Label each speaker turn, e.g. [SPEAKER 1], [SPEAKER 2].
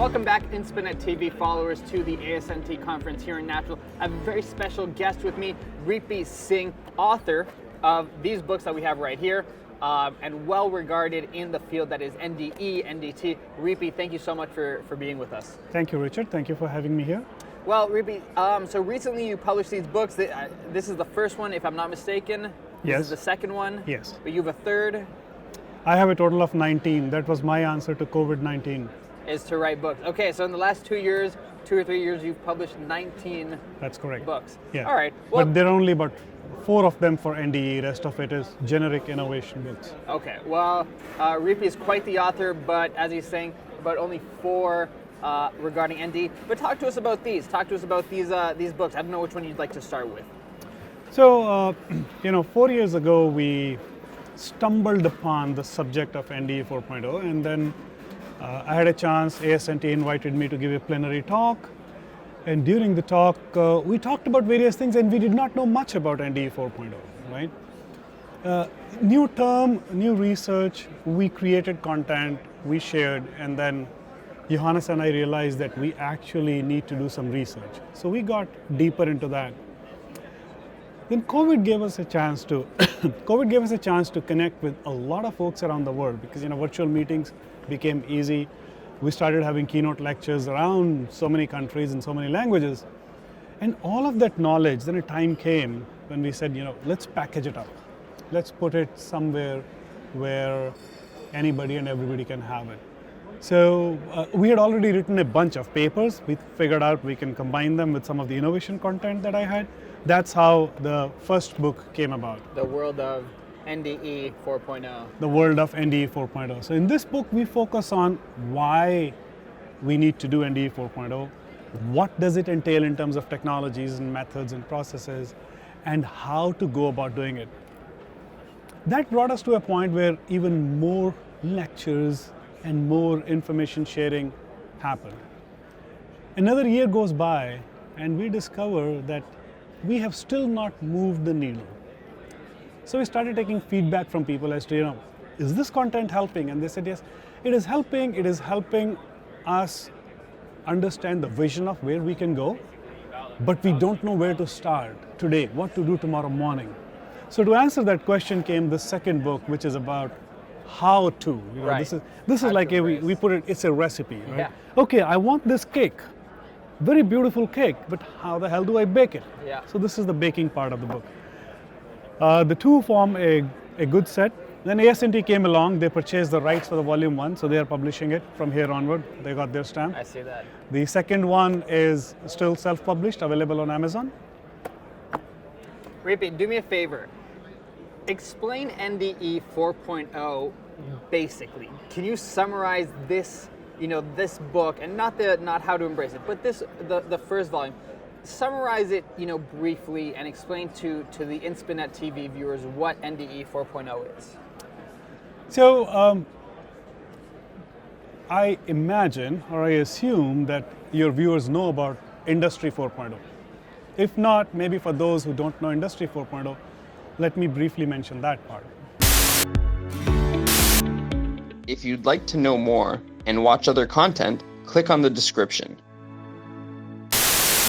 [SPEAKER 1] Welcome back, Inspenet TV followers, to the ASNT conference here in Nashville. I have a very special guest with me, Ripi Singh, author of these books that we have right here, and well regarded in the field that is NDE, NDT. Ripi, thank you so much for being with us.
[SPEAKER 2] Thank you, Richard. Thank you for having me here.
[SPEAKER 1] Well, Ripi, so recently you published these books. This is the first one, if I'm not mistaken.
[SPEAKER 2] Yes.
[SPEAKER 1] This is the second one.
[SPEAKER 2] Yes.
[SPEAKER 1] But you have a third.
[SPEAKER 2] I have a total of 19. That was my answer to COVID-19.
[SPEAKER 1] Is to write books. Okay, so in the last 2 years, 2 or 3 years, you've published 19
[SPEAKER 2] That's correct.
[SPEAKER 1] books.
[SPEAKER 2] Yeah.
[SPEAKER 1] All right. Well,
[SPEAKER 2] but there are only about 4 of them for NDE. Rest of it is generic innovation books.
[SPEAKER 1] Okay. Well, Ripi is quite the author, but as he's saying, about only 4 regarding NDE. But talk to us about these. Talk to us about these books. I don't know which one you'd like to start with.
[SPEAKER 2] So, 4 years ago, we stumbled upon the subject of NDE 4.0, and then I had a chance. ASNT invited me to give a plenary talk, and during the talk, we talked about various things, and we did not know much about NDE 4.0, right? New term, new research, we created content, we shared, and then Johannes and I realized that we actually need to do some research. So we got deeper into that. Then COVID gave us a chance to connect with a lot of folks around the world, because virtual meetings became easy. We started having keynote lectures around so many countries and so many languages. And all of that knowledge, then a time came when we said, let's package it up. Let's put it somewhere where anybody and everybody can have it. So we had already written a bunch of papers. We figured out we can combine them with some of the innovation content that I had. That's how the first book came about.
[SPEAKER 1] The World of NDE 4.0.
[SPEAKER 2] The World of NDE 4.0. So in this book, we focus on why we need to do NDE 4.0, what does it entail in terms of technologies and methods and processes, and how to go about doing it. That brought us to a point where even more lectures and more information sharing happened. Another year goes by, and we discover that we have still not moved the needle. So we started taking feedback from people as to, is this content helping? And they said, yes, it is helping. It is helping us understand the vision of where we can go, but we don't know where to start today, what to do tomorrow morning. So to answer that question came the second book, which is about how to.
[SPEAKER 1] Right.
[SPEAKER 2] This is like we put it, it's a recipe, right?
[SPEAKER 1] Yeah.
[SPEAKER 2] Okay, I want this cake. Very beautiful cake, but how the hell do I bake it?
[SPEAKER 1] Yeah.
[SPEAKER 2] So this is the baking part of the book. The two form a good set. Then ASNT came along, they purchased the rights for the volume 1, so they are publishing it from here onward. They got their stamp.
[SPEAKER 1] I see that.
[SPEAKER 2] The second one is still self-published, available on Amazon.
[SPEAKER 1] Ripi, do me a favor. Explain NDE 4.0 basically. Can you summarize this, this book, and not how to embrace it, but the first volume. Summarize it, briefly, and explain to the Inspenet TV viewers what NDE 4.0 is.
[SPEAKER 2] So I imagine, or I assume, that your viewers know about Industry 4.0. If not, maybe for those who don't know Industry 4.0, let me briefly mention that part.
[SPEAKER 3] If you'd like to know more and watch other content, click on the description.